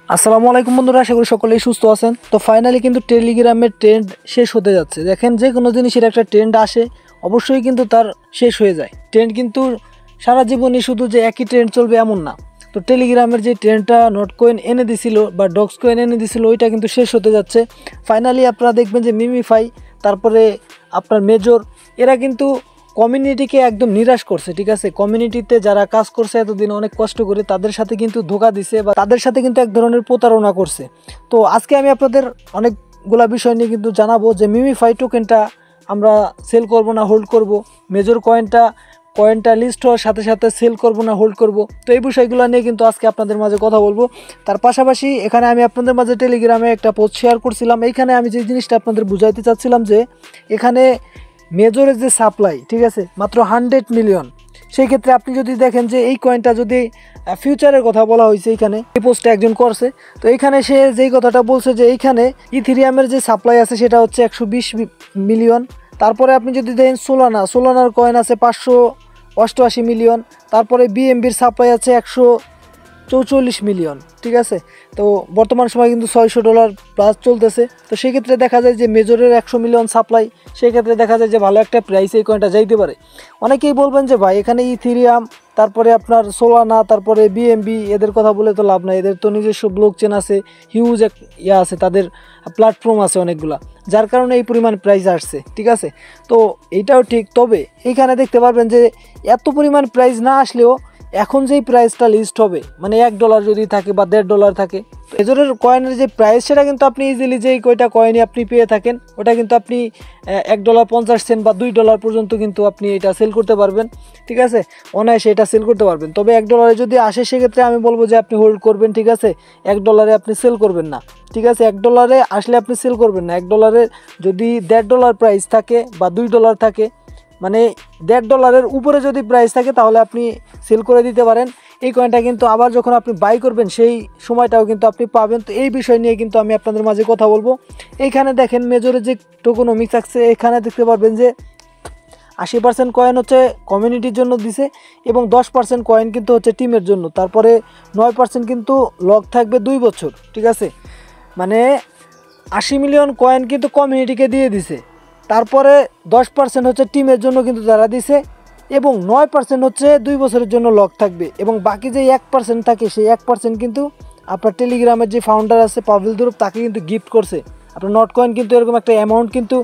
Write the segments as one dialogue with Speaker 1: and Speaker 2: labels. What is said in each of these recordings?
Speaker 1: আসসালামু আলাইকুম বন্ধুরা, আশা করি সকলেই সুস্থ আছেন। তো ফাইনালি কিন্তু টেলিগ্রামের ট্রেন্ড শেষ হতে যাচ্ছে। দেখেন, যে কোনো জিনিসের একটা ট্রেন্ড আসে, অবশ্যই কিন্তু তার শেষ হয়ে যায়। ট্রেন্ড কিন্তু সারা জীবনই শুধু যে একই ট্রেন্ড চলবে এমন না। তো টেলিগ্রামের যে ট্রেন্ডটা নট কয়েন এনে দিছিল বা ডক্স কয়েন এনে দিছিল, ওইটা কিন্তু শেষ হতে যাচ্ছে। ফাইনালি আপনারা দেখবেন যে মিমিফাই, তারপরে আপনার মেজর, এরা কিন্তু কমিউনিটিকে একদম নিরাশ করছে। ঠিক আছে, কমিউনিটিতে যারা কাজ করছে এতদিন অনেক কষ্ট করে, তাদের সাথে কিন্তু ধোঁকা দিছে বা তাদের সাথে কিন্তু এক ধরনের প্রতারণা করছে। তো আজকে আমি আপনাদের অনেকগুলা বিষয় নিয়ে কিন্তু জানাবো যে মিমিফাই টোকেনটা আমরা সেল করব না হোল্ড করব, মেজর কয়েনটা লিস্ট হওয়ার সাথে সাথে সেল করব না হোল্ড করব। তো এই বিষয়গুলো নিয়ে কিন্তু আজকে আপনাদের মাঝে কথা বলবো। তার পাশাপাশি এখানে আমি আপনাদের মাঝে টেলিগ্রামে একটা পোস্ট শেয়ার করছিলাম। এইখানে আমি যে জিনিসটা আপনাদের বুঝাইতে চাচ্ছিলাম যে এখানে মেজরের যে সাপ্লাই, ঠিক আছে, মাত্র 100 মিলিয়ন। সেই ক্ষেত্রে আপনি যদি দেখেন যে এই কয়েনটা যদি ফিউচারের কথা বলা হয়েছে, এইখানে এই পোস্টটা একজন করছে। তো এইখানে সে যেই কথাটা বলছে যে এইখানে ইথেরিয়ামের যে সাপ্লাই আছে সেটা হচ্ছে 120 মিলিয়ন। তারপরে আপনি যদি দেখেন সোলানার কয়েন আছে 588 মিলিয়ন। তারপরে বিএমবির সাপ্লাই আছে 144 মিলিয়ন। ঠিক আছে, তো বর্তমান সময় কিন্তু $600 প্লাস চলতেছে। তো সেক্ষেত্রে দেখা যায় যে মেজরের 100 মিলিয়ন সাপ্লাই, সেক্ষেত্রে দেখা যায় যে ভালো একটা প্রাইস এই কয়েনটা যাইতে পারে। অনেকেই বলবেন যে ভাই এখানে ইথেরিয়াম, তারপরে আপনার সোলানা, তারপরে বিএমবি, এদের কথা বলে তো লাভ নাই, এদের তো নিজস্ব ব্লক চেন আছে, হিউজ এক আছে, তাদের প্ল্যাটফর্ম আছে অনেকগুলা, যার কারণে এই পরিমাণ প্রাইস আসছে। ঠিক আছে, তো এইটাও ঠিক। তবে এইখানে দেখতে পারবেন যে এত পরিমাণ প্রাইস না আসলেও এখন যেই প্রাইসটা লিস্ট হবে, মানে $1 যদি থাকে বা $1.5 থাকে, মেজরের কয়েনের যে প্রাইস সেটা কিন্তু আপনি ইজিলি যেই কয়টা কয়েনই আপনি পেয়ে থাকেন, ওটা কিন্তু আপনি $1.50 বা $2 পর্যন্ত কিন্তু আপনি এটা সেল করতে পারবেন। ঠিক আছে, অনায়াসে এটা সেল করতে পারবেন। তবে $1 যদি আসে সেক্ষেত্রে আমি বলবো যে আপনি হোল্ড করবেন। ঠিক আছে, $1 আপনি সেল করবেন না। ঠিক আছে, $1 আসলে আপনি সেল করবেন না। $1 যদি $1.5 প্রাইস থাকে বা $2 থাকে, মানে $1.5 উপরে যদি প্রাইস থাকে, তাহলে আপনি সেল করে দিতে পারেন। এই কয়েনটা কিন্তু আবার যখন আপনি বাই করবেন সেই সময়টাও কিন্তু আপনি পাবেন। তো এই বিষয় নিয়ে কিন্তু আমি আপনাদের মাঝে কথা বলবো। এইখানে দেখেন মেজরের যে টোকেনমিক্স আছে, এখানে দেখতে পারবেন যে 80% কয়েন হচ্ছে কমিউনিটির জন্য দিছে এবং 10% কয়েন কিন্তু হচ্ছে টিমের জন্য। তারপরে 9% কিন্তু লক থাকবে 2 বছর। ঠিক আছে, মানে 80 মিলিয়ন কয়েন কিন্তু কমিউনিটিকে দিয়ে দিছে। তারপরে 10% হচ্ছে টিমের জন্য কিন্তু তারা দিছে এবং 9% হচ্ছে 2 বছরের জন্য লক থাকবে এবং বাকি যে 1% থাকে সেই 1% কিন্তু আপনার টেলিগ্রামের যে ফাউন্ডার আছে পাভেল দুরুপ, তাকে কিন্তু গিফট করছে। আপনার নট কয়েন কিন্তু এরকম একটা অ্যামাউন্ট কিন্তু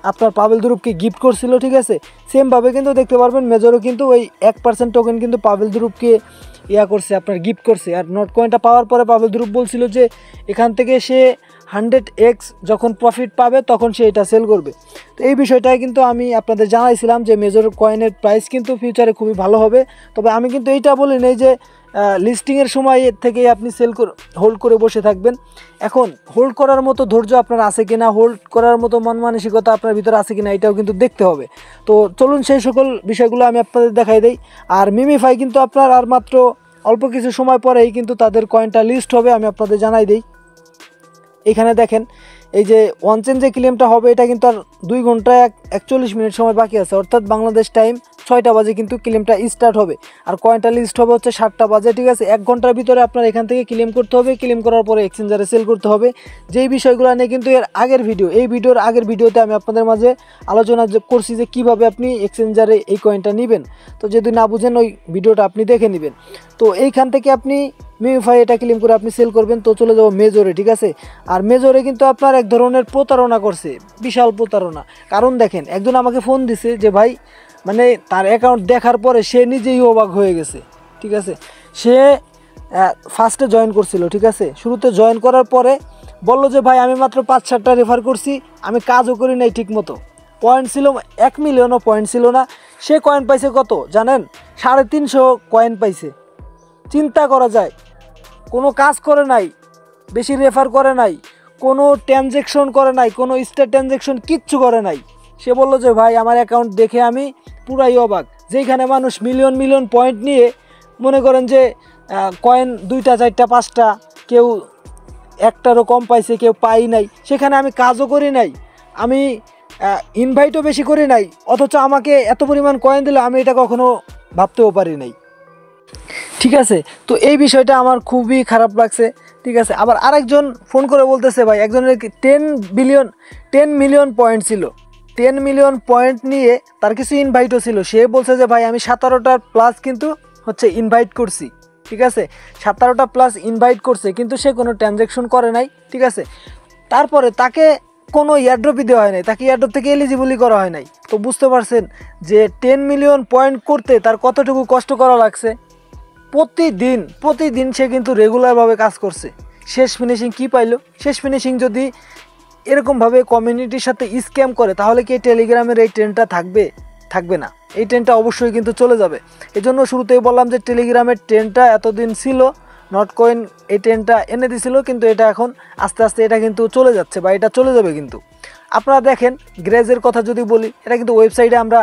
Speaker 1: আপনার পাভেল দুরুপকে গিফট করছিল। ঠিক আছে, সেমভাবে কিন্তু দেখতে পারবেন মেজরও কিন্তু ওই 1% টোকেন কিন্তু পাভেল দুরুপকে করছে, আপনার গিফট করছে। আর নট কয়েনটা পাওয়ার পরে পাভেল দুরুপ বলছিল যে এখান থেকে সে 100x যখন প্রফিট পাবে তখন সে এটা সেল করবে। তো এই বিষয়টাই কিন্তু আমি আপনাদের জানাইছিলাম যে মেজর কয়েনের প্রাইস কিন্তু ফিউচারে খুবই ভালো হবে। তবে আমি কিন্তু এইটা বলি নাই যে লিস্টিংয়ের সময় থেকেই আপনি হোল্ড করে বসে থাকবেন। এখন হোল্ড করার মতো ধৈর্য আপনার আছে কিনা, হোল্ড করার মতো মন মানসিকতা আপনার ভিতরে আছে কিনা, এটাও কিন্তু দেখতে হবে। তো চলুন সেই সকল বিষয়গুলো আমি আপনাদের দেখাই দেই। আর মিমিফাই কিন্তু আপনার আর মাত্র অল্প কিছু সময় পরেই কিন্তু তাদের কয়েনটা লিস্ট হবে, আমি আপনাদের জানাই দিই। এখানে দেখেন এই যে ওয়ান চেন যে ক্লেমটা হবে, এটা কিন্তু আর 2 ঘন্টা 41 মিনিট সময় বাকি আছে, অর্থাৎ বাংলাদেশ টাইম 6টা বাজে কিন্তু ক্লেমটা স্টার্ট হবে। আর কয়েনটা লিস্ট হবে হচ্ছে 7টা বাজে। ঠিক আছে, 1 ঘন্টার ভিতরে আপনার এখান থেকে ক্লেম করতে হবে, ক্লেম করার পরে এক্সচেঞ্জারে সেল করতে হবে। যেই বিষয়গুলো নিয়ে কিন্তু এই ভিডিওর আগের ভিডিওতে আমি আপনাদের মাঝে আলোচনা করছি যে কীভাবে আপনি এক্সচেঞ্জারে এই কয়েনটা নেবেন। তো যদি না বুঝেন ওই ভিডিওটা আপনি দেখে নেবেন। তো এইখান থেকে আপনি মিমিফাই এটা ক্লেম করে আপনি সেল করবেন। তো চলে যাবো মেজরে। ঠিক আছে, আর মেজরে কিন্তু আপনার এক ধরনের প্রতারণা করছে, বিশাল প্রতারণা। কারণ দেখেন, একজন আমাকে ফোন দিছে যে ভাই, মানে তার অ্যাকাউন্ট দেখার পরে সে নিজেই অবাক হয়ে গেছে। ঠিক আছে, সে ফার্স্টে জয়েন করছিল। ঠিক আছে, শুরুতে জয়েন করার পরে বলল যে ভাই আমি মাত্র 5-7টা রেফার করছি, আমি কাজও করি নাই ঠিক মতো, পয়েন্ট ছিল 1 মিলিয়নও পয়েন্ট ছিল না। সে কয়েন পাইছে কত জানেন? 350 কয়েন পাইছে। চিন্তা করা যায়, কোনো কাজ করে নাই, বেশি রেফার করে নাই, কোনো ট্রানজ্যাকশন করে নাই, কোনো স্টার ট্রানজ্যাকশন কিচ্ছু করে নাই। সে বলল যে ভাই আমার অ্যাকাউন্ট দেখে আমি পুরাই অবাক। যেখানে মানুষ মিলিয়ন মিলিয়ন পয়েন্ট নিয়ে মনে করেন যে কয়েন 2টা 4টা 5টা, কেউ একটারও কম পাইছে, কেউ পাই নাই, সেখানে আমি কাজও করি নাই, আমি ইনভাইটও বেশি করি নাই, অথচ আমাকে এত পরিমাণ কয়েন দিলে আমি এটা কখনো ভাবতেও পারি নাই। ঠিক আছে, তো এই বিষয়টা আমার খুবই খারাপ লাগছে ঠিক আছে। আবার আরেকজন ফোন করে বলতেছে ভাই একজনের 10 মিলিয়ন পয়েন্ট ছিল, 10 মিলিয়ন পয়েন্ট নিয়ে তার কিছু ইনভাইটও ছিল। সে বলছে যে ভাই আমি 17টা প্লাস কিন্তু হচ্ছে ইনভাইট করছি, ঠিক আছে, 17টা প্লাস ইনভাইট করছে, কিন্তু সে কোনো ট্রানজ্যাকশন করে নাই, ঠিক আছে। তারপরে তাকে কোনো এয়ারড্রপই দেওয়া হয় নাই, তাকে এয়ারড্রপ থেকে এলিজিবলই করা হয় নাই। তো বুঝতে পারছেন যে 10 মিলিয়ন পয়েন্ট করতে তার কতটুকু কষ্ট করা লাগছে। প্রতিদিন সে কিন্তু রেগুলারভাবে কাজ করছে। শেষ ফিনিশিং কি পাইলো? শেষ ফিনিশিং যদি এরকমভাবে কমিউনিটির সাথে স্ক্যাম করে তাহলে কি এই টেলিগ্রামের এই ট্রেন্ডটা থাকবে না, এই ট্রেন্ডটা অবশ্যই কিন্তু চলে যাবে। এজন্য শুরুতেই বললাম যে টেলিগ্রামের ট্রেন্ডটা এতদিন ছিল, নট কয়েন এই ট্রেন্ডটা এনে দিছিল, কিন্তু এটা এখন আস্তে আস্তে এটা কিন্তু চলে যাচ্ছে বা এটা চলে যাবে। কিন্তু আপনারা দেখেন গ্রেজের কথা যদি বলি, এটা কিন্তু ওয়েবসাইটে আমরা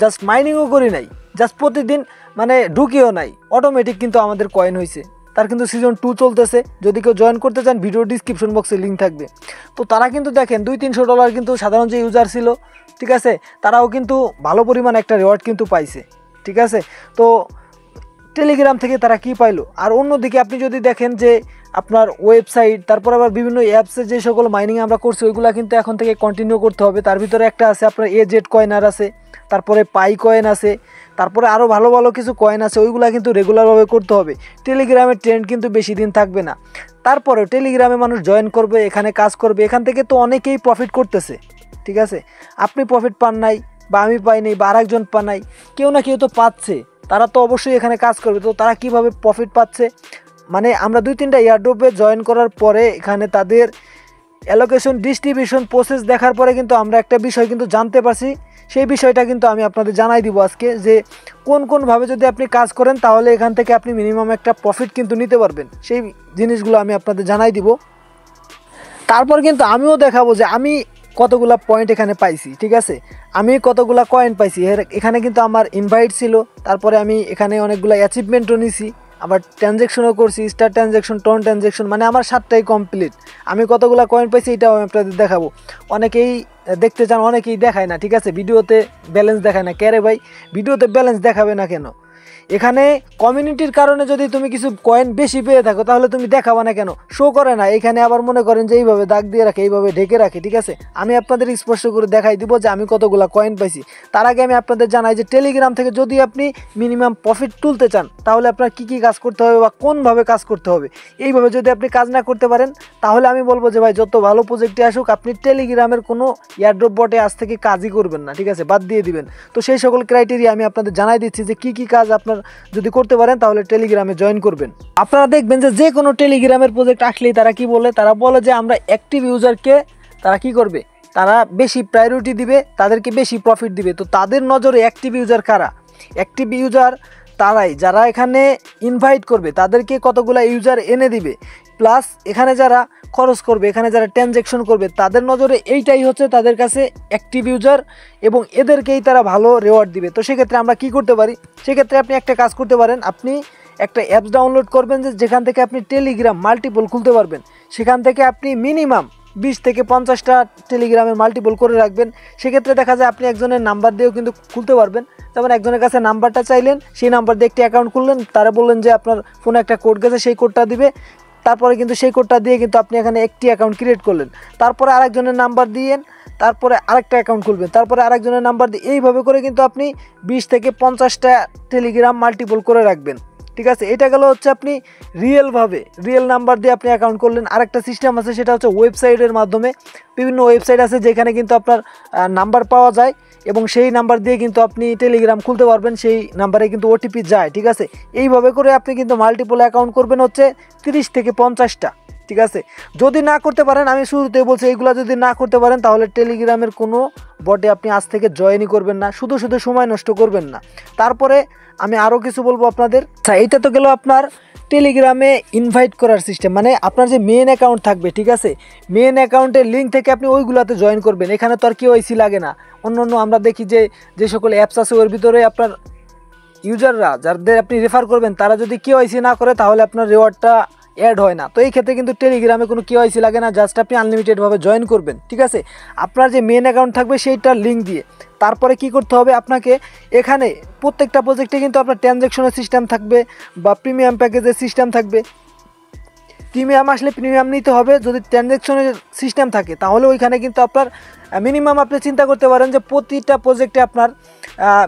Speaker 1: জাস্ট মাইনিংও করি নাই, জাস্ট প্রতিদিন মানে ঢুকিও নাই, অটোমেটিক কিন্তু আমাদের কয়েন হয়েছে। তার কিন্তু সিজন 2 চলতেছে, যদি কেউ জয়েন করতে চান ভিডিও ডিসক্রিপশন বক্সে লিঙ্ক থাকবে। তো তারা কিন্তু দেখেন $200-300 কিন্তু সাধারণ যে ইউজার ছিল, ঠিক আছে, তারাও কিন্তু ভালো পরিমাণ একটা রিওয়ার্ড কিন্তু পাইছে, ঠিক আছে। তো টেলিগ্রাম থেকে তারা কি পাইলো। আর অন্যদিকে আপনি যদি দেখেন যে আপনার ওয়েবসাইট, তারপর আবার বিভিন্ন অ্যাপসে যে সকল মাইনিং আমরা করছি ওইগুলো কিন্তু এখন থেকে কন্টিনিউ করতে হবে। তার ভিতরে একটা আছে আপনার AZ কয়েনার আছে, তারপরে পাই কয়েন আছে, তারপরে আরও ভালো ভালো কিছু কয়েন আছে, ওইগুলো কিন্তু রেগুলারভাবে করতে হবে। টেলিগ্রামের ট্রেন্ড কিন্তু বেশি দিন থাকবে না। তারপরেও টেলিগ্রামে মানুষ জয়েন করবে, এখানে কাজ করবে, এখান থেকে তো অনেকেই প্রফিট করতেছে, ঠিক আছে। আপনি প্রফিট পান নাই বা আমি পাই নাই বা আরেকজন পান নাই, কেউ না কেউ তো পাচ্ছে, তারা তো অবশ্যই এখানে কাজ করবে। তো তারা কিভাবে প্রফিট পাচ্ছে, মানে আমরা 2-3টা এয়ারড্রপে জয়েন করার পরে এখানে তাদের অ্যালোকেশন ডিস্ট্রিবিউশন প্রসেস দেখার পরে কিন্তু আমরা একটা বিষয় কিন্তু জানতে পারছি। সেই বিষয়টা কিন্তু আমি আপনাদের জানাই দিব আজকে, যে কোনভাবে যদি আপনি কাজ করেন তাহলে এখান থেকে আপনি মিনিমাম একটা প্রফিট কিন্তু নিতে পারবেন। সেই জিনিসগুলো আমি আপনাদের জানাই দিব। তারপর কিন্তু আমিও দেখাবো যে আমি কতগুলা পয়েন্ট এখানে পাইছি, ঠিক আছে, আমি কতগুলা কয়েন পাইছি। এখানে কিন্তু আমার ইনভাইট ছিল, তারপরে আমি এখানে অনেকগুলো অ্যাচিভমেন্টও নিছি, আবার ট্রানজ্যাকশনও করছি, স্টার ট্রানজ্যাকশন, টন ট্রানজ্যাকশন, মানে আমার 7টাই কমপ্লিট। আমি কতগুলো কয়েন পাইছি এটাও আমি আপনাদের দেখাবো। অনেকেই দেখতে চান, অনেকেই দেখায় না, ঠিক আছে, ভিডিওতে ব্যালেন্স দেখায় না। কে রে ভাই, ভিডিওতে ব্যালেন্স দেখাবে না কেন? এখানে কমিউনিটির কারণে যদি তুমি কিছু কয়েন বেশি পেয়ে থাকো তাহলে তুমি দেখাবা না কেন? শো করে না। এখানে আবার মনে করেন যে এইভাবে দাগ দিয়ে রাখে, এইভাবে ঢেকে রাখে, ঠিক আছে। আমি আপনাদের স্পষ্ট করে দেখাই দিব যে আমি কতগুলো কয়েন পাইছি। তার আগে আমি আপনাদের জানাই যে টেলিগ্রাম থেকে যদি আপনি মিনিমাম প্রফিট তুলতে চান তাহলে আপনার কী কী কাজ করতে হবে বা কোনভাবে কাজ করতে হবে। এইভাবে যদি আপনি কাজ না করতে পারেন তাহলে আমি বলবো যে ভাই যত ভালো প্রজেক্টে আসুক আপনি টেলিগ্রামের কোনো এয়ারড্রপ বটে আজ থেকে কাজই করবেন না, ঠিক আছে, বাদ দিয়ে দিবেন। তো সেই সকল ক্রাইটেরিয়া আমি আপনাদের জানাই দিচ্ছি যে কী কাজ আপনার যদি করতে পারেন তাহলে টেলিগ্রামে জয়েন করবেন। আপনারা দেখবেন যে কোনো টেলিগ্রামের প্রজেক্ট আসলেই তারা কি বলে, তারা বলে যে আমরা অ্যাক্টিভ ইউজারকে তারা কি করবে, তারা বেশি প্রায়োরিটি দিবে, তাদেরকে বেশি প্রফিট দিবে। তো তাদের নজরে অ্যাক্টিভ ইউজার কারা? অ্যাক্টিভ ইউজার তারাই যারা এখানে ইনভাইট করবে, তাদেরকে কতগুলা ইউজার এনে দিবে, প্লাস এখানে যারা খরচ করবে, এখানে যারা ট্রানজ্যাকশন করবে, তাদের নজরে এইটাই হচ্ছে তাদের কাছে অ্যাক্টিভ ইউজার, এবং এদেরকেই তারা ভালো রেওয়ার্ড দিবে। তো সেক্ষেত্রে আমরা কি করতে পারি? সেক্ষেত্রে আপনি একটা কাজ করতে পারেন, আপনি একটা অ্যাপস ডাউনলোড করবেন যেখান থেকে আপনি টেলিগ্রাম মাল্টিপল খুলতে পারবেন। সেখান থেকে আপনি মিনিমাম 20 থেকে 50টা টেলিগ্রামের মাল্টিপল করে রাখবেন। সেক্ষেত্রে দেখা যায় আপনি একজনের নাম্বার দিয়েও কিন্তু খুলতে পারবেন। যেমন একজনের কাছে নাম্বারটা চাইলেন, সেই নাম্বার দিয়ে একটি অ্যাকাউন্ট খুললেন, তারা বললেন যে আপনার ফোনে একটা কোড গেছে, সেই কোডটা দিবে, তারপরে কিন্তু সেই কোডটা দিয়ে কিন্তু আপনি এখানে একটি অ্যাকাউন্ট ক্রিয়েট করলেন, তারপরে আরেকজনের নাম্বার দিয়েন, তারপরে আরেকটা অ্যাকাউন্ট খুলবেন, তারপরে আরেকজনের নাম্বার দিয়ে, এইভাবে করে কিন্তু আপনি 20 থেকে 50টা টেলিগ্রাম মাল্টিপল করে রাখবেন, ঠিক আছে। এটা গেল হচ্ছে আপনি রিয়েল নাম্বার দিয়ে আপনি অ্যাকাউন্ট করলেন। আরেকটা সিস্টেম আছে, সেটা হচ্ছে ওয়েবসাইটের মাধ্যমে। বিভিন্ন ওয়েবসাইট আছে যেখানে কিন্তু আপনার নাম্বার পাওয়া যায় এবং সেই নাম্বার দিয়ে কিন্তু আপনি টেলিগ্রাম খুলতে পারবেন, সেই নাম্বারে কিন্তু ওটিপি যায়, ঠিক আছে। এইভাবে করে আপনি কিন্তু মাল্টিপল অ্যাকাউন্ট করবেন হচ্ছে 30 থেকে 50টা, ঠিক আছে। যদি না করতে পারেন, আমি শুরুতেই বলছি, এইগুলো যদি না করতে পারেন তাহলে টেলিগ্রামের কোনো বটে আপনি আজ থেকে জয়েনই করবেন না, শুধু সময় নষ্ট করবেন না। তারপরে আমি আরও কিছু বলবো আপনাদের। আচ্ছা, এইটা তো গেল আপনার টেলিগ্রামে ইনভাইট করার সিস্টেম, মানে আপনার যে মেন অ্যাকাউন্ট থাকবে, ঠিক আছে, মেন অ্যাকাউন্টের লিঙ্ক থেকে আপনি ওইগুলোতে জয়েন করবেন। এখানে তো আর কেওয়াইসি লাগে না। অন্য আমরা দেখি যে সকল অ্যাপস আছে ওর ভিতরে আপনার ইউজাররা যাদের আপনি রেফার করবেন তারা যদি কেওয়াইসি না করে তাহলে আপনার রিওয়ার্ডটা অ্যাড হয় না। তো এই ক্ষেত্রে কিন্তু টেলিগ্রামে কোনো কেওয়াইসি লাগে না, জাস্ট আপনি আনলিমিটেডভাবে জয়েন করবেন, ঠিক আছে। আপনার যে মেন অ্যাকাউন্ট থাকবে সেইটার লিঙ্ক দিয়ে তারপরে কি করতে হবে আপনাকে, এখানে প্রত্যেকটা প্রজেক্টে কিন্তু আপনার ট্রানজ্যাকশনের সিস্টেম থাকবে বা প্রিমিয়াম প্যাকেজের সিস্টেম থাকবে। প্রিমিয়াম আসলে প্রিমিয়াম নিতে হবে। যদি ট্রানজ্যাকশনের সিস্টেম থাকে তাহলে ওইখানে কিন্তু আপনার মিনিমাম আপনি চিন্তা করতে পারেন যে প্রতিটা প্রজেক্টে আপনার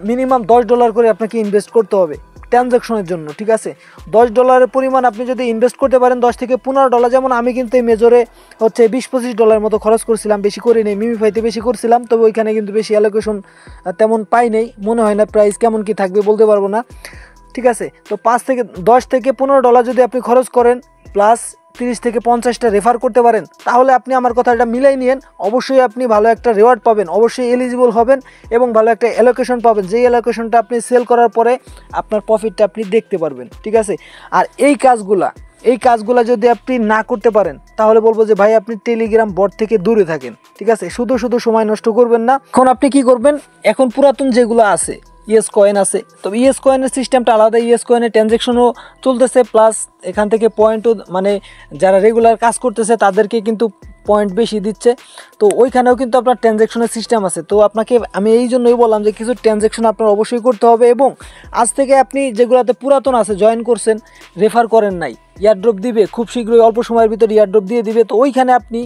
Speaker 1: মিনিমাম $10 করে আপনাকে ইনভেস্ট করতে হবে ট্রানজ্যাকশনের জন্য, ঠিক আছে। $10 পরিমাণ আপনি যদি ইনভেস্ট করতে পারেন, $10 থেকে $15, যেমন আমি কিন্তু এই মেজরে হচ্ছে $20-25 মতো খরচ করছিলাম, বেশি করি নেই। মিমিফাইতে বেশি করছিলাম, তবে ওইখানে কিন্তু বেশি অ্যালোকেশন তেমন পাই নেই, মনে হয় না প্রাইস কেমন কি থাকবে বলতে পারবো না, ঠিক আছে। তো $10 থেকে $15 যদি আপনি খরচ করেন প্লাস 30 থেকে 50টা রেফার করতে পারেন, তাহলে আপনি আমার কথাটা মিলাই নিয়েন, অবশ্যই আপনি ভালো একটা রিওয়ার্ড পাবেন, অবশ্যই এলিজিবল হবেন এবং ভালো একটা অ্যালোকেশন পাবেন, যেই অ্যালোকেশনটা আপনি সেল করার পরে আপনার প্রফিটটা আপনি দেখতে পারবেন, ঠিক আছে। আর এই কাজগুলা যদি আপনি না করতে পারেন তাহলে বলবো যে ভাই আপনি টেলিগ্রাম বট থেকে দূরে থাকেন, ঠিক আছে। শুধু সময় নষ্ট করবেন না। এখন আপনি কি করবেন, এখন পুরাতন যেগুলো আছে ইয়েস কয়েন আছে, তবে ইয়েস কয়েনের সিস্টেমটা আলাদা, ইয়েস কয়েনের ট্রানজ্যাকশনও চলতেছে, প্লাস এখান থেকে পয়েন্টও মানে যারা রেগুলার কাজ করতেছে তাদেরকে কিন্তু পয়েন্ট বেশি দিচ্ছে, তো ওইখানেও কিন্তু আপনার ট্রানজ্যাকশনের সিস্টেম আছে। তো আপনাকে আমি এই জন্যই বললাম যে কিছু ট্রানজ্যাকশন আপনার অবশ্যই করতে হবে, এবং আজ থেকে আপনি যেগুলোতে পুরাতন আছে জয়েন করছেন, রেফার করেন নাই, ইয়ারড্রপ দিবে খুব শীঘ্রই, অল্প সময়ের ভিতরে ইয়ারড্রপ দিয়ে দিবে, তো ওইখানে আপনি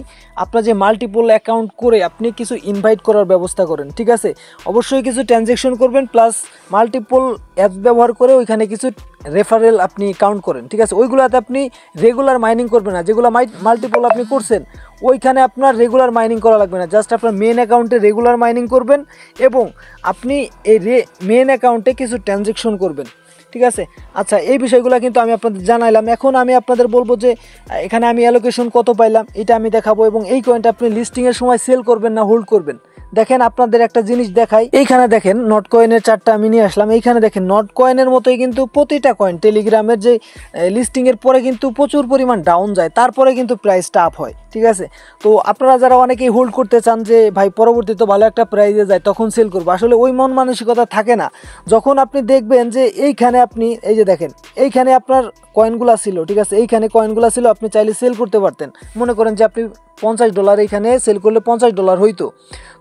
Speaker 1: আপনার যে মাল্টিপল অ্যাকাউন্ট করে আপনি কিছু ইনভাইট করার ব্যবস্থা করেন, ঠিক আছে। অবশ্যই কিছু ট্রানজ্যাকশন করবেন, প্লাস মাল্টিপল অ্যাপস ব্যবহার করে ওইখানে কিছু রেফারেল আপনি কাউন্ট করেন, ঠিক আছে। ওইগুলোতে আপনি রেগুলার মাইনিং করবেন না, যেগুলো মাল্টিপল আপনি করছেন ওইখানে আপনার রেগুলার মাইনিং করা লাগবে না, জাস্ট আপনার মেন অ্যাকাউন্টে রেগুলার মাইনিং করবেন এবং আপনি এই মেন অ্যাকাউন্টে কিছু ট্রানজ্যাকশন করবেন, ঠিক আছে। আচ্ছা, এই বিষয়গুলো কিন্তু আমি আপনাদের জানাইলাম। এখন আমি আপনাদের বলবো যে এখানে আমি অ্যালোকেশন কত পাইলাম এটা আমি দেখাবো, এবং এই কয়েনটা আপনি লিস্টিংয়ের সময় সেল করবেন না হোল্ড করবেন। দেখেন আপনাদের একটা জিনিস দেখাই, এইখানে দেখেন নট কয়েনের চারটা আমি নিয়ে আসলাম, এইখানে দেখেন নট কয়েনের মতোই কিন্তু প্রতিটা কয়েন টেলিগ্রামের যে লিস্টিংয়ের পরে কিন্তু প্রচুর পরিমাণ ডাউন যায়, তারপরে কিন্তু প্রাইসটা আপ হয়, ঠিক আছে। তো আপনারা যারা অনেকেই হোল্ড করতে চান যে ভাই পরবর্তীতে ভালো একটা প্রাইজে যায় তখন সেল করবো, আসলে ওই মন মানসিকতা থাকে না। যখন আপনি দেখবেন যে এইখানে আপনি এই যে দেখেন এইখানে আপনার কয়েনগুলো ছিল, ঠিক আছে, এইখানে কয়েনগুলো ছিল, আপনি চাইলে সেল করতে পারতেন। মনে করেন যে আপনি $50 এইখানে সেল করলে $50 হইতো,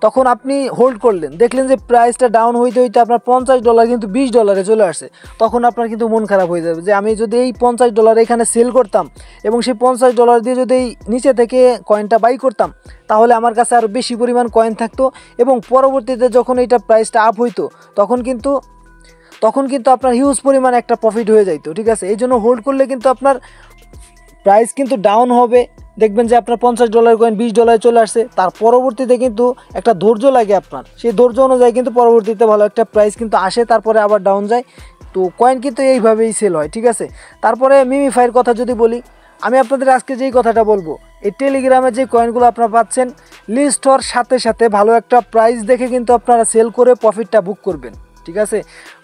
Speaker 1: তখন আপনি হোল্ড করলেন, দেখলেন যে প্রাইসটা ডাউন হইতে হইতে আপনার $50 কিন্তু $20 চলে আসছে, তখন আপনার কিন্তু মন খারাপ হয়ে যাবে যে আমি যদি এই $50 এখানে সেল করতাম এবং সেই $50 দিয়ে যদি এই নিচে থেকে কয়েনটা বাই করতাম তাহলে আমার কাছে আরও বেশি পরিমাণ কয়েন থাকতো, এবং পরবর্তীতে যখন এইটা প্রাইসটা আপ হইতো তখন কিন্তু আপনার হিউজ পরিমাণ একটা প্রফিট হয়ে যাইতো, ঠিক আছে। এই জন্য হোল্ড করলে কিন্তু আপনার প্রাইস কিন্তু ডাউন হবে, দেখবেন যে আপনার $50 কয়েন $20 চলে আসছে, তার পরবর্তীতে কিন্তু একটা ধৈর্য লাগে আপনার, সেই ধৈর্য অনুযায়ী কিন্তু পরবর্তীতে ভালো একটা প্রাইস কিন্তু আসে, তারপরে আবার ডাউন যায়। তো কয়েন কিন্তু এইভাবেই সেল হয়, ঠিক আছে। তারপরে মিমিফাইয়ের কথা যদি বলি, আমি আপনাদের আজকে যেই কথাটা বলবো, এই টেলিগ্রামে যে কয়েনগুলো আপনারা পাচ্ছেন লিস্ট হওয়ার সাথে সাথে ভালো একটা প্রাইস দেখে কিন্তু আপনারা সেল করে প্রফিটটা বুক করবেন, ঠিক আছে।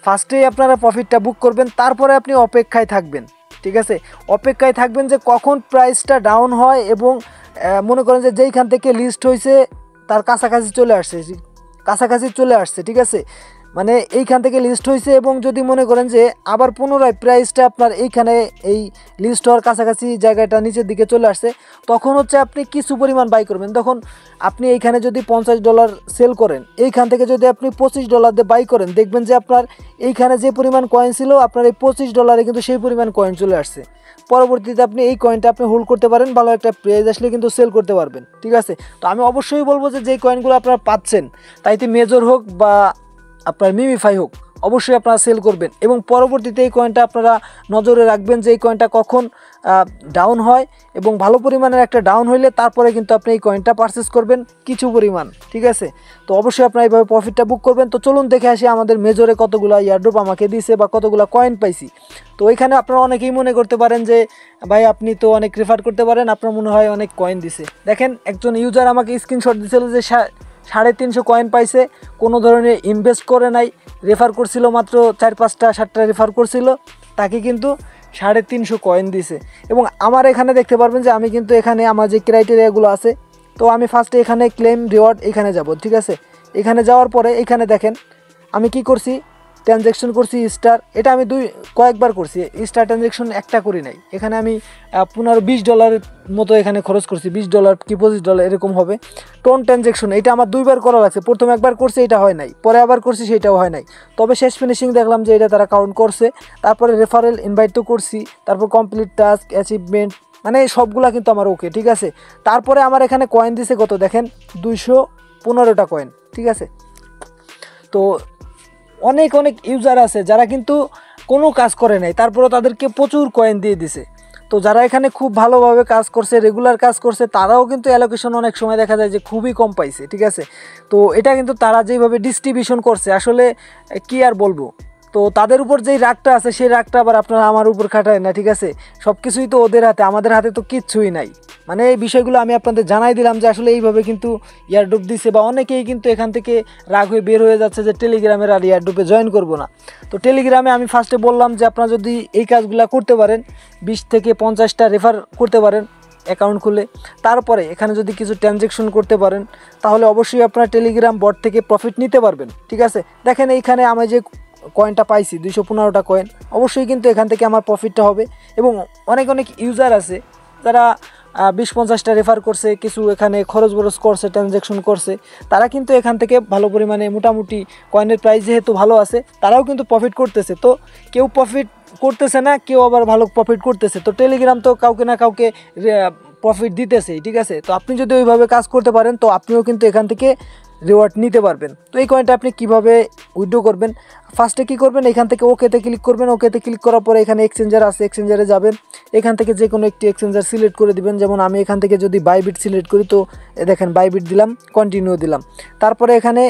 Speaker 1: ফার্স্টেই আপনারা প্রফিটটা বুক করবেন, তারপরে আপনি অপেক্ষায় থাকবেন, ঠিক আছে। অপেক্ষায় থাকবেন যে কখন প্রাইসটা ডাউন হয়, এবং মনে করেন যে যেইখান থেকে লিস্ট হয়েছে তার কাছাকাছি চলে আসছে, ঠিক আছে, মানে এইখান থেকে লিস্ট হয়েছে, এবং যদি মনে করেন যে আবার পুনরায় প্রাইসটা আপনার এইখানে এই লিস্ট হওয়ার কাছাকাছি জায়গাটা নিচের দিকে চলে আসছে, তখন হচ্ছে আপনি কিছু পরিমাণ বাই করবেন। তখন আপনি এইখানে যদি $50 সেল করেন, এইখান থেকে যদি আপনি $25 দিয়ে বাই করেন, দেখবেন যে আপনার এইখানে যে পরিমাণ কয়েন ছিল আপনার এই $25 কিন্তু সেই পরিমাণ কয়েন চলে আসছে। পরবর্তীতে আপনি এই কয়েনটা আপনি হোল্ড করতে পারেন, ভালো একটা প্রাইস আসলে কিন্তু সেল করতে পারবেন, ঠিক আছে। তো আমি অবশ্যই বলবো যে যেই কয়েনগুলো আপনারা পাচ্ছেন, তাইতে মেজর হোক বা আপনার মিমিফাই হোক, অবশ্যই আপনারা সেল করবেন, এবং পরবর্তীতে এই কয়েনটা আপনারা নজরে রাখবেন যে এই কয়েনটা কখন ডাউন হয়, এবং ভালো পরিমাণের একটা ডাউন হইলে তারপরে কিন্তু আপনি এই কয়েনটা পারচেস করবেন কিছু পরিমাণ, ঠিক আছে। তো অবশ্যই আপনারা এইভাবে প্রফিটটা বুক করবেন। তো চলুন দেখে আসি আমাদের মেজরে কতগুলো ইয়ারড্রপ আমাকে দিয়েছে বা কতগুলো কয়েন পাইছি। তো ওইখানে আপনারা অনেকেই মনে করতে পারেন যে ভাই আপনি তো অনেক রেফার করতে পারেন, আপনার মনে হয় অনেক কয়েন দিছে। দেখেন একজন ইউজার আমাকে স্ক্রিনশট দিয়েছিল যে 350 কয়েন পাইছে, কোনো ধরনের ইনভেস্ট করে নাই, রেফার করছিল মাত্র 4-5টা 7টা রেফার করছিল, তাকে কিন্তু 350 কয়েন দিছে। এবং আমার এখানে দেখতে পারবেন যে আমি কিন্তু এখানে আমার যে ক্রাইটেরিয়াগুলো আছে, তো আমি ফার্স্টে এখানে ক্লেম রিওয়ার্ড এখানে যাব, ঠিক আছে। এখানে যাওয়ার পরে এখানে দেখেন আমি কি করছি, ট্রানজ্যাকশন করছি স্টার, এটা আমি কয়েকবার করছি, স্টার ট্রানজ্যাকশন একটা করি নাই। এখানে আমি $15-20 মতো এখানে খরচ করছি, $20 কি $25 এরকম হবে। টোন ট্রানজ্যাকশন এটা আমার 2বার করা লাগছে, প্রথম একবার করছি এটা হয় নাই, পরে আবার করছি সেটাও হয় নাই, তবে শেষ ফিনিশিং দেখলাম যে এটা তারা কাউন্ট করছে। তারপরে রেফারেল ইনভাইট তো করছি, তারপর কমপ্লিট টাস্ক অ্যাচিভমেন্ট মানে সবগুলা কিন্তু আমার ওকে, ঠিক আছে। তারপরে আমার এখানে কয়েন দিছে কত দেখেন, 215টা কয়েন, ঠিক আছে। তো অনেক অনেক ইউজার আছে যারা কিন্তু কোনো কাজ করে নাই, তারপরে তাদেরকে প্রচুর কয়েন দিয়ে দিছে। তো যারা এখানে খুব ভালোভাবে কাজ করছে, রেগুলার কাজ করছে, তারাও কিন্তু অ্যালোকেশন অনেক সময় দেখা যায় যে খুবই কম পাইছে, ঠিক আছে। তো এটা কিন্তু তারা যেভাবে ডিস্ট্রিবিউশন করছে, আসলে কি আর বলবো। তো তাদের উপর যেই রাগটা আছে সেই রাগটা আবার আপনারা আমার উপর খাটায় না, ঠিক আছে। সব কিছুই তো ওদের হাতে, আমাদের হাতে তো কিচ্ছুই নাই। মানে এই বিষয়গুলো আমি আপনাদের জানাই দিলাম যে আসলে এইভাবে কিন্তু ইয়ারড্রপ দিছে, বা অনেকেই কিন্তু এখান থেকে রাগ হয়ে বের হয়ে যাচ্ছে যে টেলিগ্রামের আর ইয়ারড্রপে জয়েন করব না। তো টেলিগ্রামে আমি ফার্স্টে বললাম যে আপনারা যদি এই কাজগুলো করতে পারেন, 20 থেকে 50টা রেফার করতে পারেন অ্যাকাউন্ট খুলে, তারপরে এখানে যদি কিছু ট্রানজ্যাকশন করতে পারেন, তাহলে অবশ্যই আপনারা টেলিগ্রাম বট থেকে প্রফিট নিতে পারবেন, ঠিক আছে। দেখেন এইখানে আমি যে কয়েনটা পাইছি 215টা কয়েন, অবশ্যই কিন্তু এখান থেকে আমার প্রফিটটা হবে। এবং অনেক অনেক ইউজার আছে যারা 20-50টা রেফার করছে, কিছু এখানে খরচ বরচ করছে, ট্রানজ্যাকশন করছে, তারা কিন্তু এখান থেকে ভালো পরিমাণে মোটামুটি কয়েনের প্রাইস যেহেতু ভালো আছে, তারাও কিন্তু প্রফিট করতেছে। তো কেউ প্রফিট করতেছে না, কেউ আবার ভালো প্রফিট করতেছে। তো টেলিগ্রাম তো কাউকে না কাউকে প্রফিট দিতেছেই, ঠিক আছে। তো আপনি যদি ওইভাবে কাজ করতে পারেন, তো আপনিও কিন্তু এখান থেকে রিওয়ার্ড নিতে পারবেন। তো এই কয়েনটা আপনি কিভাবে উইথড্র করবেন, ফার্স্টে কি করবেন, এখান থেকে ওকেতে ক্লিক করবেন। ওকেতে ক্লিক করার পরে এখানে এক্সচেঞ্জার আছে, এক্সচেঞ্জারে যাবেন। এখান থেকে যে কোনো একটি এক্সচেঞ্জার সিলেক্ট করে দিবেন। যেমন আমি এখান থেকে যদি বাইবিট সিলেক্ট করি, তো দেখেন বাইবিট দিলাম, কন্টিনিউ দিলাম। তারপরে এখানে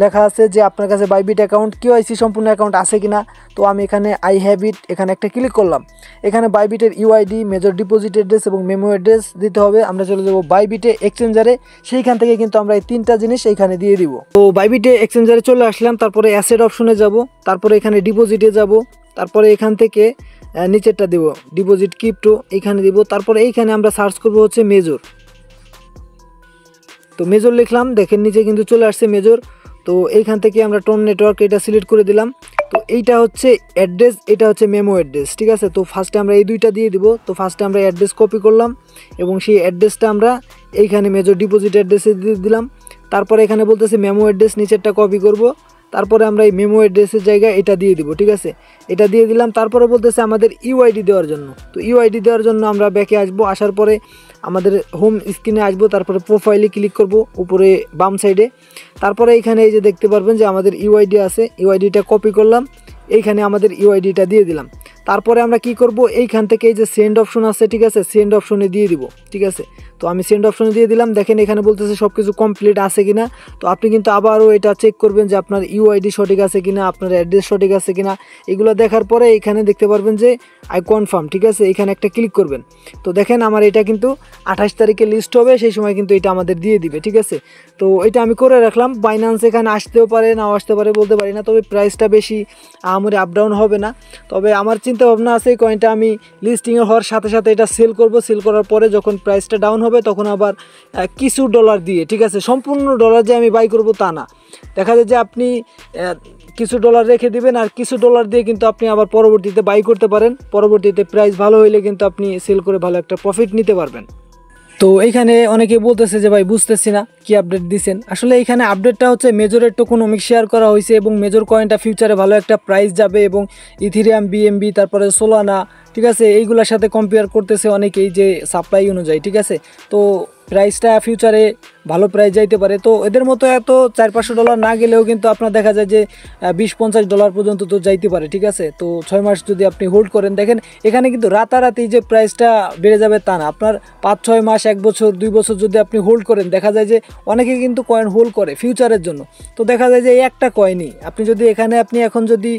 Speaker 1: লেখা আছে যে আপনার কাছে বাইবিট অ্যাকাউন্ট কেওয়াইসি সম্পূর্ণ অ্যাকাউন্ট আছে কিনা। তো আমি এখানে আই হ্যাভ ইট, এখানে একটা ক্লিক করলাম। এখানে বাইবিটের ইউআইডি, মেজর ডিপোজিট অ্যাড্রেস এবং মেমো অ্যাড্রেস দিতে হবে। আমরা চলে যাবো বাইবিটে এক্সচেঞ্জারে, সেইখান থেকে কিন্তু আমরা এই 3টা জিনিস এইখানে দিয়ে দিব। তো বাইবিটে এক্সচেঞ্জারে চলে আসলাম, তারপরে অ্যাসেট অপশনে যাব, তারপরে এখানে ডিপোজিটে যাব, তারপরে এখান থেকে নিচেরটা দেব ডিপোজিট ক্রিপ্টো, এইখানে দিব। তারপরে এইখানে আমরা সার্চ করব হচ্ছে মেজর। তো মেজর লিখলাম, দেখেন নিচে কিন্তু চলে আসছে মেজর। তো এইখান থেকে আমরা টোন নেটওয়ার্ক এটা সিলেক্ট করে দিলাম। তো এইটা হচ্ছে অ্যাড্রেস, এটা হচ্ছে মেমো অ্যাড্রেস, ঠিক আছে। তো ফার্স্টে আমরা এই দুইটা দিয়ে দিব। তো ফার্স্টে আমরা অ্যাড্রেস কপি করলাম এবং সেই অ্যাড্রেসটা আমরা এইখানে মেজর ডিপোজিট অ্যাড্রেসে দিয়ে দিলাম। তারপরে এখানে বলতেছে মেমো অ্যাড্রেস, নিচেরটা কপি করব। তারপরে আমরা এই মেমো অ্যাড্রেসের জায়গায় এটা দিয়ে দিব, ঠিক আছে। এটা দিয়ে দিলাম। তারপরে বলতেছে আমাদের ইউআইডি দেওয়ার জন্য। তো ইউআইডি দেওয়ার জন্য আমরা ব্যাকে আসবো, আসার পরে আমাদের হোম স্ক্রিনে আসবো, তারপরে প্রোফাইলে ক্লিক করব উপরে বাম সাইডে। তারপরে এখানে এই যে দেখতে পারবেন যে আমাদের ইউআইডি আছে, ইউআইডিটা কপি করলাম, এইখানে আমাদের ইউআইডিটা দিয়ে দিলাম। তারপরে আমরা কি করব, এইখান থেকে এই যে সেন্ড অপশন আছে, ঠিক আছে, সেন্ড অপশনে দিয়ে দিব, ঠিক আছে। তো আমি সেন্ড অপশনে দিয়ে দিলাম। দেখেন এখানে বলতেছে সব কিছু কমপ্লিট আছে কিনা। তো আপনি কিন্তু আবারও এটা চেক করবেন যে আপনার ইউআইডি সঠিক আছে কিনা, আপনার অ্যাড্রেস সঠিক আছে কিনা। এগুলো দেখার পরে এখানে দেখতে পারবেন যে আই কনফার্ম, ঠিক আছে, এখানে একটা ক্লিক করবেন। তো দেখেন আমার এটা কিন্তু 28 তারিখে লিস্ট হবে, সেই সময় কিন্তু এটা আমাদের দিয়ে দিবে, ঠিক আছে। তো এটা আমি করে রাখলাম। বাইন্যান্স এখানে আসতেও পারে, নাও আসতে পারে, বলতে পারি না। তবে প্রাইসটা বেশি আমার আপ ডাউন হবে না। তবে আমার চিন্তা ভাবনা আছে এই কয়েনটা আমি লিস্টিংয়ে হওয়ার সাথে সাথে এটা সেল করব। সেল করার পরে যখন প্রাইসটা ডাউন হবে, তখন আবার কিছু ডলার দিয়ে, ঠিক আছে, সম্পূর্ণ ডলার যে আমি বাই করব তা না। দেখা যায় যে আপনি কিছু ডলার রেখে দিবেন, আর কিছু ডলার দিয়ে কিন্তু আপনি আবার পরবর্তীতে বাই করতে পারেন। পরবর্তীতে প্রাইস ভালো হইলে কিন্তু আপনি সেল করে ভালো একটা প্রফিট নিতে পারবেন। তো এইখানে অনেকে বলতেছে যে ভাই বুঝতেছি না কি আপডেট দিচ্ছেন। আসলে এইখানে আপডেটটা হচ্ছে মেজরের টোকোনমিক শেয়ার করা হয়েছে, এবং মেজর কয়েনটা ফিউচারে ভালো একটা প্রাইস যাবে, এবং ইথিরিয়াম, বিএমবি, তারপরে সোলানা, ঠিক আছে, এইগুলোর সাথে কম্পেয়ার করতেছে অনেকেই যে সাপ্লাই অনুযায়ী, ঠিক আছে। তো প্রাইসটা ফিউচারে ভালো প্রাইস যাইতে পারে। তো এদের মতো এত $400-500 না গেলেও কিন্তু আপনার দেখা যায় যে $20-50 পর্যন্ত তো যাইতে পারে, ঠিক আছে। তো 6 মাস যদি আপনি হোল্ড করেন, দেখেন এখানে কিন্তু রাতারাতি যে প্রাইসটা বেড়ে যাবে তা না। আপনার 5-6 মাস, 1 বছর, 2 বছর যদি আপনি হোল্ড করেন, দেখা যায় যে অনেকে কিন্তু কয়েন হোল্ড করে ফিউচারের জন্য। তো দেখা যায় যে এই একটা কয়েনই আপনি যদি এখানে আপনি এখন যদি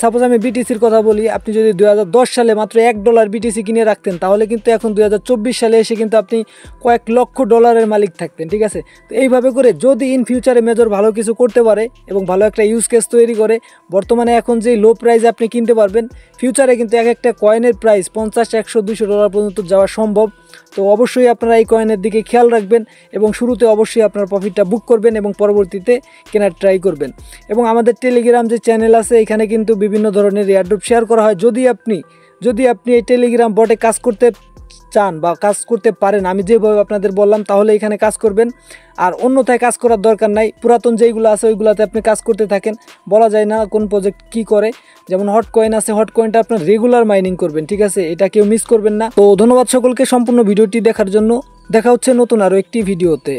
Speaker 1: সাপোজ আমি বিটিসির কথা বলি, আপনি যদি 2010 সালে মাত্র $1 বিটিসি কিনে রাখতেন, তাহলে কিন্তু এখন 2024 সালে এসে কিন্তু আপনি কয়েক লক্ষ ডলারের মালিক থাকতেন, ঠিক আছে। তো এইভাবে করে যদি ইন ফিউচারে মেজর ভালো কিছু করতে পারে এবং ভালো একটা ইউজ কেস তৈরি করে, বর্তমানে এখন যে লো প্রাইসে আপনি কিনতে পারবেন, ফিউচারে কিন্তু এক একটা কয়েনের প্রাইস $50, $100, $200 পর্যন্ত যাওয়া সম্ভব। তো অবশ্যই আপনারা এই কয়েনের দিকে খেয়াল রাখবেন, এবং শুরুতে অবশ্যই আপনার প্রফিটটা বুক করবেন এবং পরবর্তীতে কেনার ট্রাই করবেন। এবং আমাদের টেলিগ্রাম যে চ্যানেল আছে, এখানে কিন্তু বিভিন্ন ধরনের এয়ারড্রপ শেয়ার করা হয়। যদি আপনি এই টেলিগ্রাম বটে কাজ করতে চান বা কাজ করতে পারেন, আমি যেভাবে আপনাদের বললাম, তাহলে এখানে কাজ করবেন। আর অন্যথায় কাজ করার দরকার নাই, পুরাতন যেইগুলো আছে ওইগুলোতে আপনি কাজ করতে থাকেন। বলা যায় না কোন প্রজেক্ট কি করে। যেমন হট কয়েন আছে, হট কয়েনটা আপনার রেগুলার মাইনিং করবেন, ঠিক আছে? এটা কেউ মিস করবেন না। তো ধন্যবাদ সকলকে সম্পূর্ণ ভিডিওটি দেখার জন্য। দেখা হচ্ছে নতুন আরও একটি ভিডিওতে।